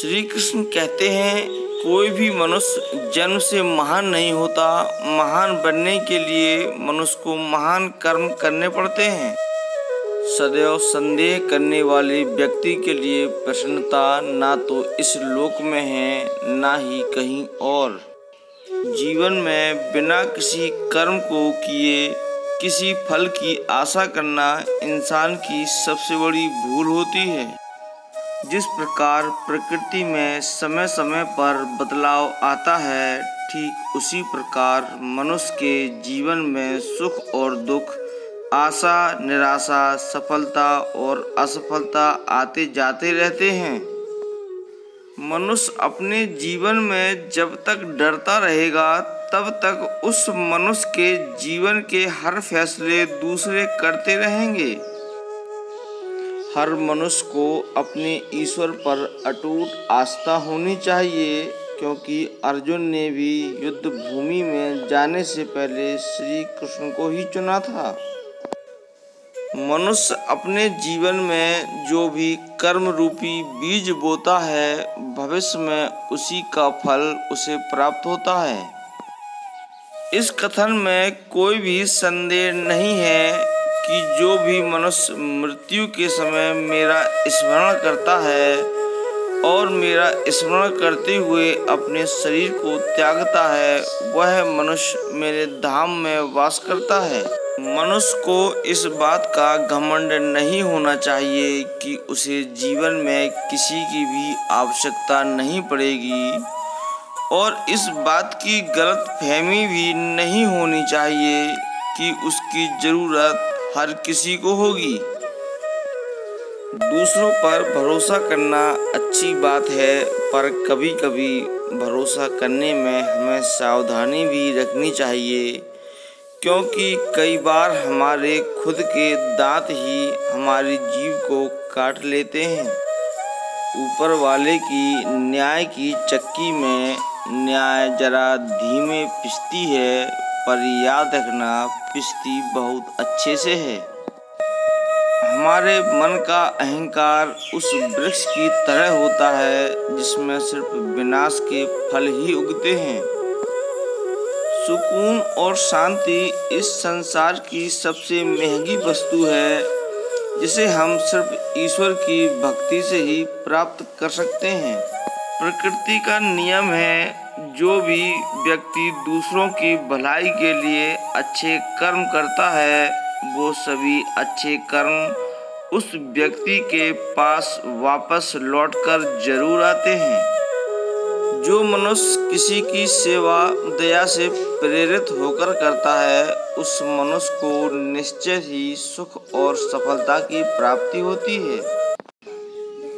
श्री कृष्ण कहते हैं, कोई भी मनुष्य जन्म से महान नहीं होता। महान बनने के लिए मनुष्य को महान कर्म करने पड़ते हैं। सदैव संदेह करने वाले व्यक्ति के लिए प्रसन्नता ना तो इस लोक में है ना ही कहीं और। जीवन में बिना किसी कर्म को किए किसी फल की आशा करना इंसान की सबसे बड़ी भूल होती है। जिस प्रकार प्रकृति में समय समय पर बदलाव आता है, ठीक उसी प्रकार मनुष्य के जीवन में सुख और दुख, आशा निराशा, सफलता और असफलता आते जाते रहते हैं। मनुष्य अपने जीवन में जब तक डरता रहेगा तब तक उस मनुष्य के जीवन के हर फैसले दूसरे करते रहेंगे। हर मनुष्य को अपने ईश्वर पर अटूट आस्था होनी चाहिए, क्योंकि अर्जुन ने भी युद्ध भूमि में जाने से पहले श्री कृष्ण को ही चुना था। मनुष्य अपने जीवन में जो भी कर्म रूपी बीज बोता है, भविष्य में उसी का फल उसे प्राप्त होता है। इस कथन में कोई भी संदेह नहीं है कि जो भी मनुष्य मृत्यु के समय मेरा स्मरण करता है और मेरा स्मरण करते हुए अपने शरीर को त्यागता है, वह मनुष्य मेरे धाम में वास करता है। मनुष्य को इस बात का घमंड नहीं होना चाहिए कि उसे जीवन में किसी की भी आवश्यकता नहीं पड़ेगी, और इस बात की गलतफहमी भी नहीं होनी चाहिए कि उसकी जरूरत हर किसी को होगी। दूसरों पर भरोसा करना अच्छी बात है, पर कभी कभी भरोसा करने में हमें सावधानी भी रखनी चाहिए, क्योंकि कई बार हमारे खुद के दांत ही हमारी जीभ को काट लेते हैं। ऊपर वाले की न्याय की चक्की में न्याय जरा धीमे पिसती है, पर याद रखना पिसती बहुत अच्छे से है। हमारे मन का अहंकार उस वृक्ष की तरह होता है जिसमें सिर्फ विनाश के फल ही उगते हैं। सुकून और शांति इस संसार की सबसे महंगी वस्तु है, जिसे हम सिर्फ ईश्वर की भक्ति से ही प्राप्त कर सकते हैं। प्रकृति का नियम है, जो भी व्यक्ति दूसरों की भलाई के लिए अच्छे कर्म करता है, वो सभी अच्छे कर्म उस व्यक्ति के पास वापस लौटकर जरूर आते हैं। जो मनुष्य किसी की सेवा दया से प्रेरित होकर करता है, उस मनुष्य को निश्चय ही सुख और सफलता की प्राप्ति होती है।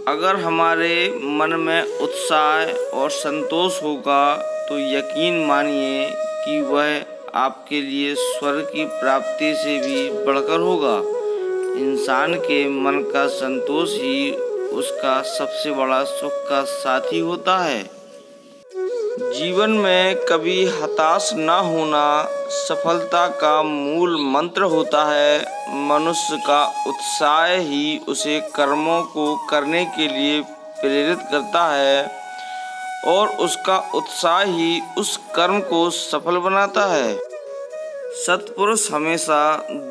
अगर हमारे मन में उत्साह और संतोष होगा तो यकीन मानिए कि वह आपके लिए स्वर्ग की प्राप्ति से भी बढ़कर होगा। इंसान के मन का संतोष ही उसका सबसे बड़ा सुख का साथी होता है। जीवन में कभी हताश न होना सफलता का मूल मंत्र होता है। मनुष्य का उत्साह ही उसे कर्मों को करने के लिए प्रेरित करता है, और उसका उत्साह ही उस कर्म को सफल बनाता है। सत्पुरुष हमेशा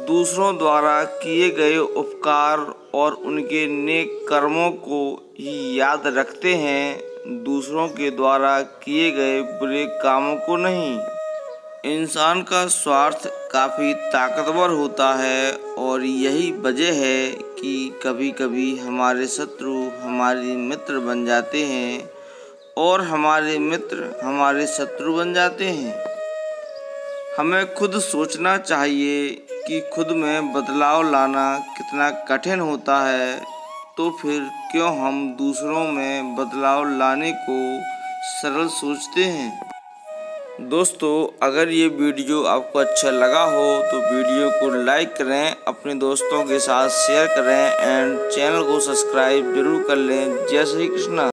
दूसरों द्वारा किए गए उपकार और उनके नेक कर्मों को ही याद रखते हैं, दूसरों के द्वारा किए गए बुरे कामों को नहीं। इंसान का स्वार्थ काफ़ी ताकतवर होता है, और यही वजह है कि कभी कभी हमारे शत्रु हमारे मित्र बन जाते हैं और हमारे मित्र हमारे शत्रु बन जाते हैं। हमें खुद सोचना चाहिए कि खुद में बदलाव लाना कितना कठिन होता है, तो फिर क्यों हम दूसरों में बदलाव लाने को सरल सोचते हैं। दोस्तों, अगर ये वीडियो आपको अच्छा लगा हो तो वीडियो को लाइक करें, अपने दोस्तों के साथ शेयर करें एंड चैनल को सब्सक्राइब जरूर कर लें। जय श्री कृष्ण।